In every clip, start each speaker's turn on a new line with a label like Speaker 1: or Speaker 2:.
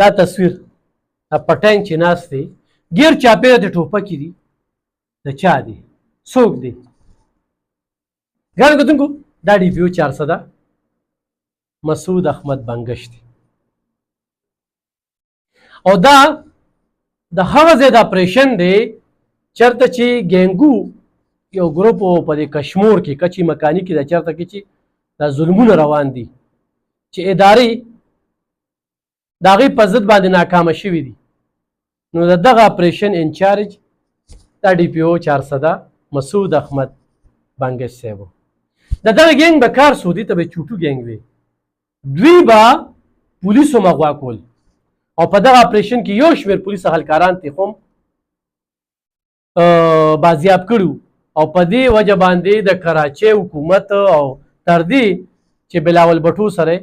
Speaker 1: دا تصویر په ټانک چې ناست دی ګیر چاپېره د ټوپکې دي د چا دی څوک دی ګرانو کتونکو دا ډي پي او 400 مسعود احمد بنګش دی او دا د هغه ځای د اپریشن دی چېرته چې ګینګو یو ګروپ په دې کشمور کې کچې مکاني کې دا چېرته کې چې دا ظلمونه روان دي چې ادارې د هغې په ضد باندې ناکامه شوي دي نو د دغه اپریشن انچارج دا ډي پي او 400 مسعود احمد بنګش صاحب و د دغه ګینګ به کار سودي ته به چوټو ګینګ وي دوی به پولیسو مغوا کول او په دغه اپریشن کې یو شمېر پولیس اهلکاران ترې هم بازیاب کړي او په دې وجه باندې د کراچۍ حکومت او تر دې چې بلاول بټو سره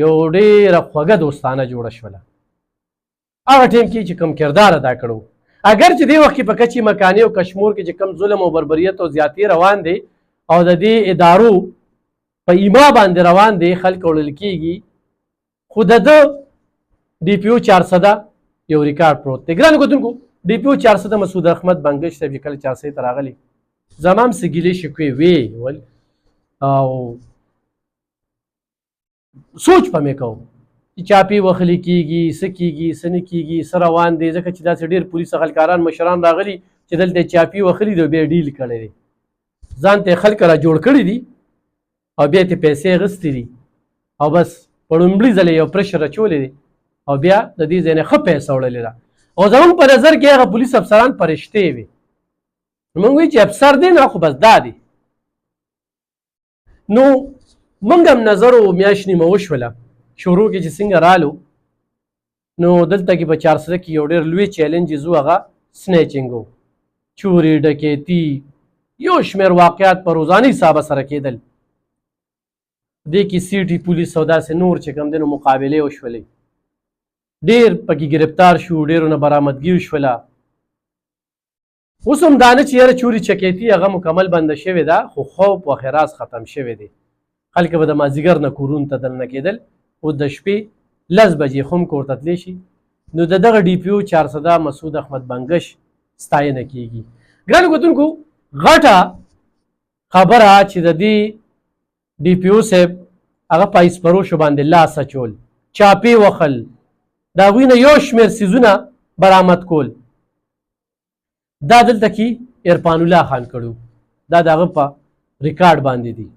Speaker 1: یو ډېره خوږه دوستانه جوړه شوله هغه ټیم کې چې کوم کردار ادا کړو اگر چې دې وخت کې په کچې مکاني او کشمور کې چې کوم ظلم او بربریت او زیاتې روان دی او د دې ادارو په ایما باندې روان دی خلک وړل کېږي خو د ده ډي پي او 400 یو ریکارډ پروت دی ګرانو کتونکو ډي پي او 400 مسعود احمد بنګش صاحب چې کله 400 ته راغلی زما هم څه ګیلې شکوې وې ول او سوچ په مې کوم چې چاپی وخلی کېږي څه کېږي څه نه کېږي څه روان دی ځکه چې داسې ډېر پولیس اهلکاران مشران راغلي چې دلته چاپی وخلی دی بیا ډیل کړی دی ځان ته خلک را جوړ کړي دي او بیا ته پیسې اخیستې دي او بس په لومړي ځل یو پرشر اچولی دی او بیا د دې ځای نه ښه پیسه وړلې ده او زموږ په نظر کې هغه پولیس افسران فرشتې وي موږ وایو چې افسر دی نو خو بس دا دی نو موږ هم نظر و میاشت نیمه وشوله شروع کې چې څنګه رالو نو دلته کې په 400 کې یو ډېر لوی چیلنجز و هغه سنیچنګ و چوري ډکیتي یو شمېر واقعات په روزاني حسابه سره کېدل دې کې سیټي پولیس او داسې نور چې کوم دی نو مقابلې وشولې ډېر پکې ګرفتار شو ډېرو نه برآمدګي وشوله اوس هم دا نه چې یاره چوري چکیتي هغه مکمل بنده شوې ده خو خوف و خراس ختم شوی دی خلک به د مازدیګر نه کورونو ته دننه کېدل او د شپې 10 بجې خو هم کور ته تللی شي نو د دغه ډي پي او 400 مسعود احمد بنګش ستاینه کېږي ګرانو کتونکو غټه خبره چې د دې ډي پي او صاحب هغه په ایسپروشو باندې لاس اچول چاپې وخل د هغوی نه یو شمېر څیزونه برآمد کول دا دلته کې عرفان الله خان کړو دا د هغه په ریکارډ باندې دي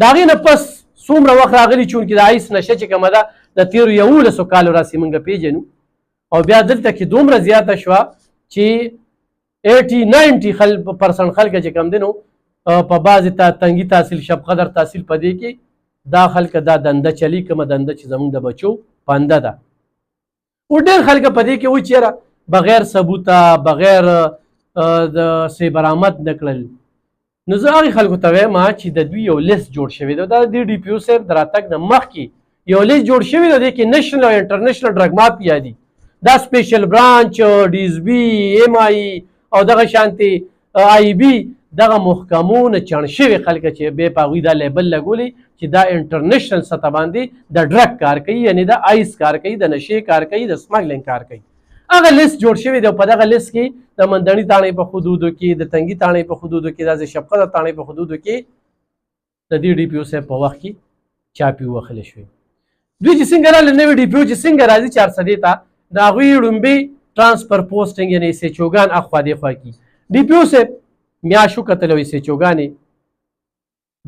Speaker 1: د هغې نه پس څومره وخت راغلی چونکې د آیس نشه چې کومه ده د تېرو 11 کالو راسې موږ پیژنو او بیا دلته کې دومره زیاته شوه چې 80-90% خلک چې کوم دی نو په بعضې تنګي تحصیل شب قدر تحصیل په دې کې دا خلک دا دنده چلی کومه دنده چې زموږ د بچو پنده ده او ډېر خلک په دې کې وایي چې بغیر ثبوته بغیر د څه برآمد نه کړل نو زه هغې خلکو ته وایم چې د دوی یو لیست جوړ شوی دی دا د ډي پي او صاحب د راتګ نه مخکې یو لیست جوړ شوی دی کې نشنل او انټرنیشنل ډرګ مافیا دي دا سپیشل برانچ ډي اس بي ایم آی او دغه شانتې آی بي دغه محکمو نه چڼ شوي خلک چې بیا په هغوی دا لیبل لګولی چې دا انټرنیشنل سطح باندې د ډرګ کار کوي یعنې د آیس کار کوي د نشې کار کوي د سمګلینګ کار کوي هغه لیست جوړ شوی دی او په دغه لیست کې د مندڼي تاڼۍ په حدودو کې د تنګي تاڼۍ په حدودو کې داسې شبقدر تاڼۍ په حدودو کې د دې ډي پي او صاحب په وخت کې چاپي ووهلې شوې دوی چې څنګه راغله نوي ډي پي او چې څنګه راځي 400 ته د هغوی ړومبي ټرانسفر پوسټنګ یعنې ایس ایچ اوګان اخوا دېخوا کي ډي پي او صاحب میاشو کتل او ایس ایچ اوګانې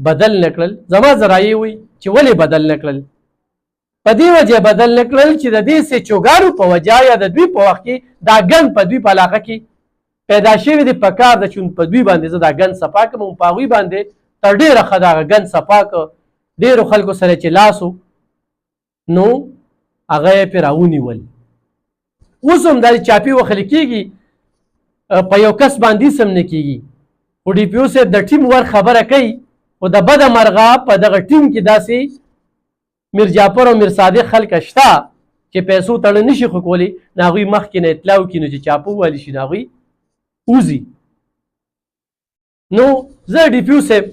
Speaker 1: بدل نه کړل زما ذرایع وایي چې ولې بدل نه کړل په دې وجه بدل نه کړل چې د دې سچوګانو په وجه یا د دوی په وخت کې دا ګن په دوی په علاقه کې پیدا شوی دی په کار د چون په دوی باندې زه دا ګن صفا کړم په هغوی باندې تر ډېره ښه دغه ګن صفا کړ ډېرو خلکو سره چې لاس نو هغه یې پرې راونیول اوس هم دا چاپي وخلی کېږي په یو کس باندې سم نه کېږي خو ډي پي او صاحب د ټیم ور خبره کوي خو د بده مرغه په دغه ټیم کې داسې میر جعفر او میر صادق خلک شته چې پیسو تړه نشي خو کولی نو هغوی مخکې نه اطلاع وکړي نو چې چاپه ووالي شي نو هغوی وځي نو زه ډي پي او صاحب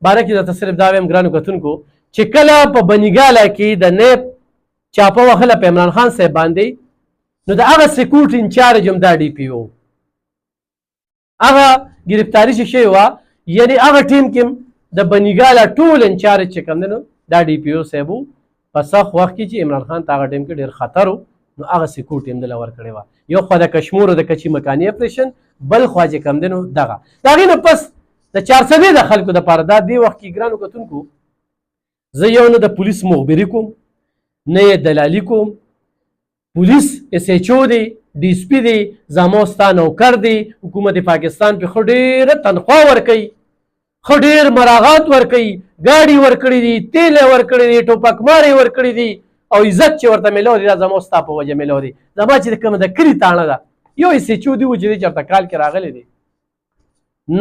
Speaker 1: باره کې درته صرف دا وایم ګرانو کتونکو چې کله په بنیګاله کې د نیب چاپه وهله په عمران خان صاحب باندې نو د هغه سکیورټي انچارج هم دا ډي پي او هغه ګرفتاري چې شوې وه یعنې هغه ټیم کې د بنیګاله ټول انچارج چې کوم دی نو دا ډي پي او صاحب و په سخت وخت کې چې عمران خان ته هغه ټیم کې ډېر خطر و نو هغه سکیورټي هم دله ورکړې وه یو خوا د کشمور او د کچي مکاني اپریشن بل خوا چې کوم دی نو دغه د هغې نه پس د 400 د خلکو دپاره دا دې وخت کې ګرانو کتونکو زه یو نه د پولیس مخبري کوم نه یې دلالي کوم پولیس اس ایچ او دی ډي اس پي دی زما ستا نوکر دی حکومت پاکستان پې ښه ډېره تنخوا ورکوي ښه ډېر مراعات ورکوي ګاډي ورکړي دي تیل یې ورکړي دي ټوپکمار یې ورکړي دي او عزت چې ورته میلاو دی دا زما ستا په وجه میلاو دی زما چې کومه د کلي تاڼه ده یو اس ایچ او دی و چې دی چېرته کال کې راغلی دی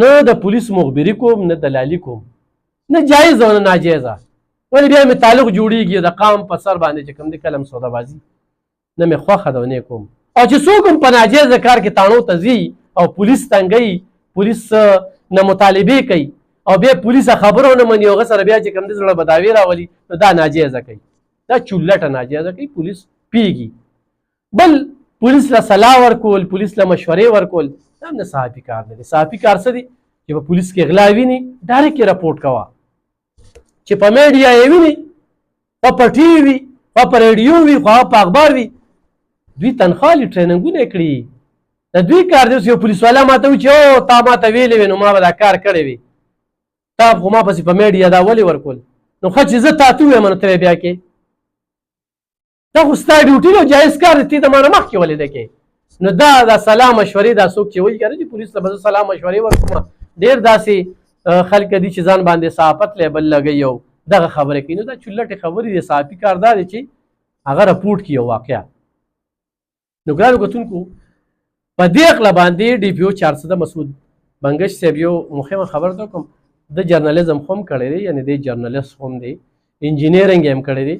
Speaker 1: نه د پولیس مخبري کوم نه دلالي کوم نه جایز او نه ناجیزه ولې بیا مې تعلق جوړېږي د قام په سر باندې چې کوم دی کلم سودابازي نه مې خوښه ده نه کوم او چې څوک هم په ناجیزه کار کې تاڼو ته ځي او پولیس تنګوي پولیس نه مطالبې کوي او بیا پولیس خبرو نه مني هغه سره بیا چې کوم دی زړه بداوي راولي نو دا ناجیزه کوي دا چولټه ناجیزه کوي پولیس پیږي بل پولیس له صلاح ورکول پولیس له مشورې ورکول دا هم د صحافي کار دی صحافي کار څه دی چې په پولیس کې غلا ویني ډایرکټ یې رپورټ کوه چې په میډیا یې ویني خوا په ټي وي خوا په ریډیو وي خوا په اخبار وي دوی تنخوا لي ټریننګونه یې کړي د دوی کار دی یو پولیسوالا ما ته وایي چې او تا ما ته ویلې وې نو ما به دا کار کړی وي تا خو ما پسې په میډیا دا ولې ورکول نو ښه چې زه تا ته ووایم نو ته بیا کې دا خو ستا ډیوټي دی جایز کار دی ته د ما نه مخکې ولې ده کې نو دا صلاح مشورې دا څوک چې وایي که نه چې پولیس ته به زه صلاح مشورې ورکوم ډېر داسې خلک دي چې ځان باندې صحافت لیبل لګوي او دغه خبرې کوي نو دا چولټې خبرې دي صحافي کار دا دی چې هغه رپورټ کړي یو واقعه نو ګرانو کتونکو په دې عقله باندې ډي پي او 400 مسعود بنګش صاحب یو مهمه خبر ته کوم د جرنالیزم خو هم کړی دی یعنې دی جرنالیست هم دی انجینیرنګ یې هم کړی دی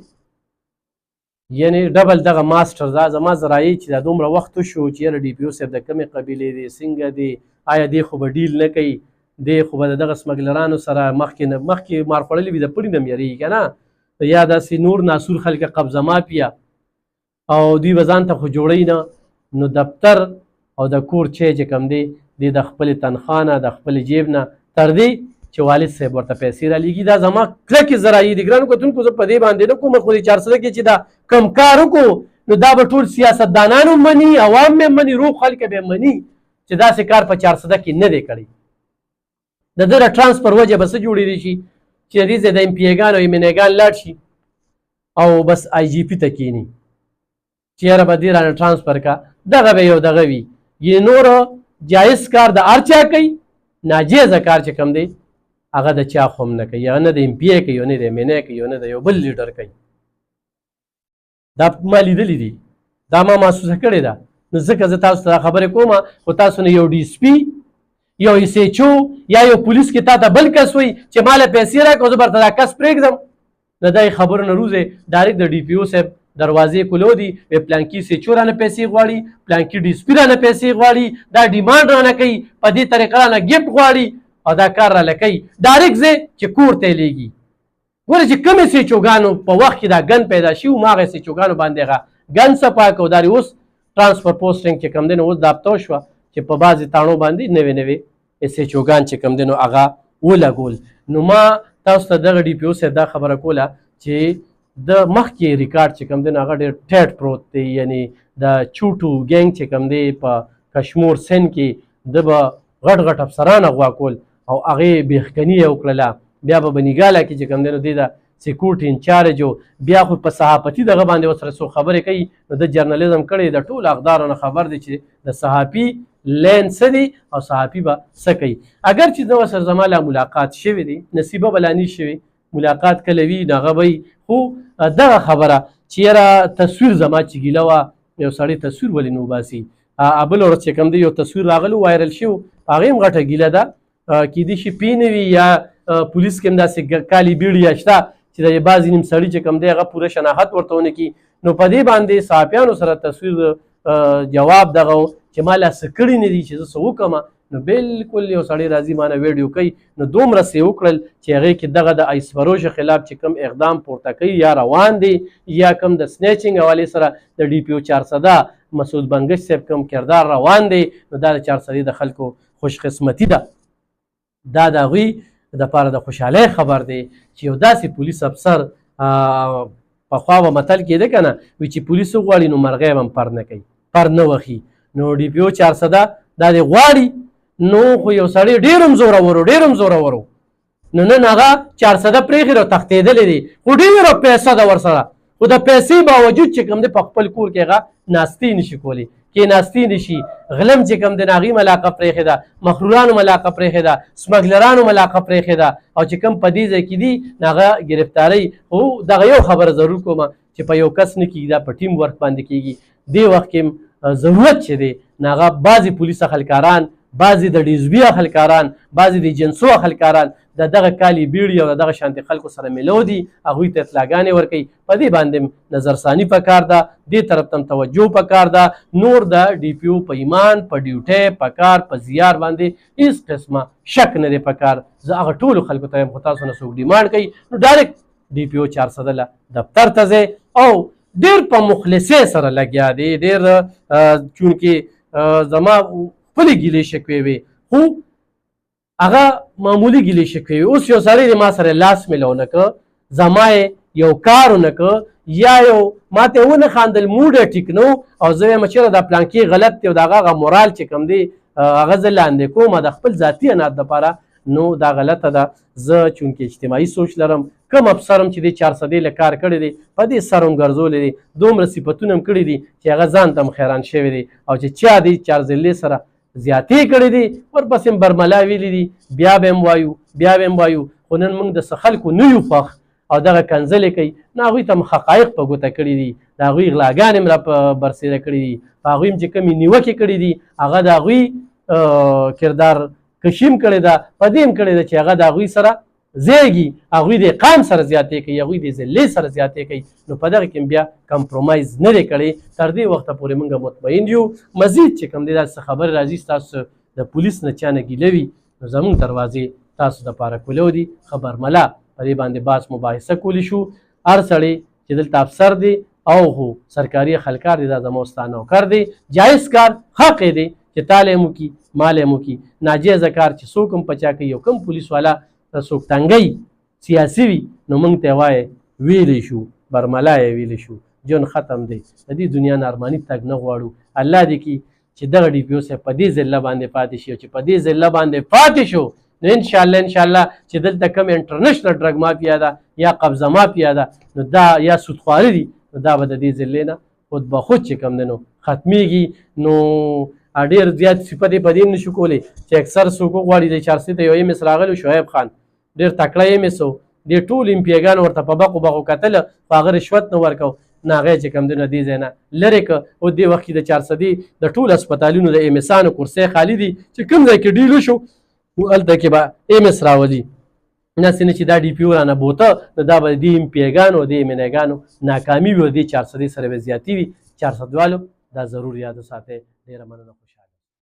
Speaker 1: یعنې ډبل دغه ماسټر دا زما زرایي چې دا دومره وخت وشو چې یاره ډي پي او صاحب د کومې قبیلې دی څنګه دی آیا دی خو به ډیل نه کوي دی خو به د دغه سمګلرانو سره مخکې مار خوړلي وي د پړي نه م یېرېږي که نه یا داسې نور ناسور خلک قبضه مافیا او دوی به ځان ته خو جوړوي نه نو دفتر او د کور چې کوم دی دی د خپلې تنخوا نه د خپلې جیب نه تر دې چې والد صاحب ورته پیسې رالیږي دا زما کلکې زرایي دي ګرانو کتونکو زه په دې باندې نه کوم خو د 400 کې چې دا کم کار وکړو نو دا به ټول سیاستدانان هم مني عوام هم مني روغ خلک به مني چې داسې کار په 400 کې نه دی کړی د ده د ټرانسفر وجه به څه جوړېدی شي چې د دې ځای د امپیګان او ایمنېګان لاړ شي او بس آی جي پي ته کښېني چې یاره به دې رانه ټرانسفر کا دغه به یو دغه وي یې نور جایز کار د هر چا کوي ناجیزه کار چې کوم دی هغه د چا خو هم نه کوي یا نه د امپی کوي یا نه د ایمنې کوي یا نه د یو بل لیډر کوي دا ما لیدلي دي دا ما محسوسه کړې ده نو ځکه زه تاسو ته دا خبرې کوم خو تاسو نه یو ډي اس پي یو اس ایچ او یا یو پولیس کې تا ته بل کس وي چې ما له پیسې راکړه زه به ورته دا کس پرېږدم د دغې خبرو نه روزې ډایرکټ د ډي پي او صاحب دروازې کولو دي پلانکي اس ایچ او رانه پیسې غواړي پلانکي ډي اس پي رانه پیسې غواړي دا ډیمانډ رانه کوي په دې طریقه رانه ګفټ غواړي او دا کار راله کوي ډایرکټ ځې چې کور ته یې لیږي ګوره چې کومې اس ایچ اوګانو په وخت کې دا ګن پیدا شي هماغه اس ایچ اوګانو باندې هغه ګن صفا کړو دا اوس ټرانسفر پوسټینګ چې کوم دی نو اوس دابطه وشوه چې په بعضې تاڼو باندې نوې نوې اس ایچ اوګان چې کوم دی نو هغه ولګول نو ما تاسو ته دغه ډي پي او صاحب دا خبره کوله چې د مخکې ریکارډ چې کوم دی نو هغه ډېر ټیټ پروت دی یعنې د چوټو ګینګ چې کوم دی په کشمور سند کې ده به غټ غټ افسران اغوا کول او هغې بېخکني یې وکړله بیا به بنیګاله کې چې کوم دی نو دی د سکیورټي انچارج و بیا خو په صحافتي دغه باندې ورسره څو خبرې کوي نو د جرنالیزم کړی د ټولو اقدارو نه خبر دی چې د صحافي لین څه دی او صحافي به څه کوي اگر چې زه ورسره زما لا ملاقات شوی دی نصیبه به لا نه شوي ملاقات کله وي نو هغه به خو دغه خبره چې یاره تصویر زما چې ګیله وه یو سړی تصویر ولې نه وباسي بله ورځ چې کوم دی یو تصویر راغلی وایرل شوی هغې هم غټه ګیله ده کیدای شي پی نه وي یا پولیس کې هم داسې کالي بیړیا شته چې د بعضې نیم سړي چې کوم دی هغه پوره شناخت ورته ونه کړي نو په دې باندې صحافیانو سره تصویر جواب دغه چې ما لا څه کړي نه دي چې زه څه وکړم نو بالکل یو سړی راځي مانه ویډیو کوي نو دومره سې وکړل چې هغې کې دغه د ایس فروش خلاف چې کوم اقدام پورته کوي یا روان دی یا کوم د سنیچنګ حوالې سره د ډي پي او 400 مسعود بنګش صاحب کوم کردار روان دی نو دا د 400 د خلکو خوش قسمتي ده. دا د هغوی دپاره د خوشحالۍ خبر دی چې یو داسې پولیس افسر پخوا به متل کېده که نه وي چې پولیس وغواړي نو مرغۍ به هم پر نه کوي پر نه وخي نو ډي پي او 400 دا دې غواړي نو خو یو سړی ډېر هم زورور و نو نن هغه 400 پرېښي او تښتېدلی دی خو ډېره پیسه ده ورسره خو د پیسې باوجود چې کوم دی په خپل کور کې هغه ناستې نشي کولی کېناستې نشي غلم چې کوم دی نو هغې ملاقه پرېښې ده مخرورانو ملاقه پرېښې ده سمګلرانو ملاقه پرېښې ده او چې کوم په دې ځای کې دي نو هغه ګرفتارۍ خو دغه یو خبره ضرور کومه چې په یو کس نه کېږي دا په ټیم ورک باندې کېږي دې وخت کې ضرورت چې دی نو هغه بعضې پولیس اخلکاران بعضې د ډیزبي اخلکاران بعضې د جنسو اخلکاران د دغه کالي بیړي او د دغه شانتې خلکو سره ملو دي هغوی ته اطلاعګانې ورکوي په دې باندې نظرثاني پکار ده دې طرف ته توجه پکار ده نور د ډي پي او په ایمان په ډیوټۍ په کار په زیار باندې هېڅ قسمه شک نه دی پکار زه هغه ټولو خلکو ته یم خو تاسو نه څوک ډیمانډ کوي نو ډایرکټ ډي پي او 400 له دفتر ته ځئ او ډېر په مخلصۍ سره لګیا دی ډېر چونکې زما خپلې ګیلې شکوې وې خو هغه معمولي ګیلې شکوې وې اوس یو سړی د ما سره لاس میلاو نه که زما یو کار ونه که یا یو ما ته ونه خاندل موډ یې ټیک نه او زه وایم چېرې دا پلانکې غلط دی او د هغه مورال چې کوم دی هغه زه لاندې کوم د خپل ذاتي عناد دپاره نو دا غلطه ده زه چونکې اجتماعي سوچ لرم کم افسر هم چې دی 400 له کار کړی دی په دې سر هم ګرځولی دی دومره صفتونه هم کړي دي چې هغه ځان ته هم حیران شوی دی او چې چا دی 400 سره زیاتې کړې دي ورپسې هم برملا ویلي دي بیا به هم وایو خو نن موږ د څه خلکو نه یو خوښ او دغه کنځلې کوي نو هغوی ته هم حقایق په ګوته کړي دي د هغوی غلاګانې هم را په برسېره کړي دي په هغوی هم چې کومې نیوکې کړي دي هغه د هغوی کردار کشي هم کړې ده په دې هم کړې ده چې هغه د هغوی سره زیږي هغوی د قام سره زیاتې کوي هغوی د ذلې سره زیاتې کوي نو په دغه کې بیا کمپرومایز نه دی کړی تر دې وخته پورې موږ مطمئن یو مزید چې کوم دی داسې خبرې راځي ستاسو د پولیس نه چا نه ګیله وي نو زموږ دروازې تاسو دپاره کولو دي خبرملا په دې باندې بحث مباحثه کولی شو هر سړی چې دلته افسر دی او خو سرکاري خلکار دی دا زما ستا نوکر دی جایز کار حق دی چې تاله مو کی مال مو کی ناجیزه کار چې څوک هم پچا کوي یو کم پولیس والا څوک تنګی سیاسي وي نو موږ ته وایې ویلی شو برملا یې ویلی شو جون ختم دی د دې دنیا نه ارماني تګ نه غواړو الله دې کي چې دغه ډي پي او صاحب په دې ذله باندې پاتې شي او چې په دې ذله باندې پاتې شو نو انشاءالله چې دلته کوم انټرنیشنل ډرګ مافیا ده یا قبضه مافیا ده نو دا یا سودخواري دي نو دا به د دې ذلې نه خود به خود چې کوم دی نو ختمیږي نو ډېر زیات صفت یې په دې نشو کولی چې اکثر څوک وغواړي د 400 ته یو ایمس راغلی شعیب خان ډېر تکړه ایمس و دې ټول امپیګانو ورته په بقو کتله خو هغه رشوت نه ورکو نه هغه چې کوم دی نو دې ځای نه لرې که او دې وخت کې د 400 د ټول هسپتالونو د ایمسانو کرسۍ خالي دي چې کوم ځای کې ډیلو شو هلته کې به ایمس راولي نسې نه چې دا ډي پي او رانه بوته نو دا به د دې امپیګانو د ایمنګانو ناکامي وي او دې 400 سره به زیاتي وي 400 والو دا ضرور یاد وساتئ ډېره مننه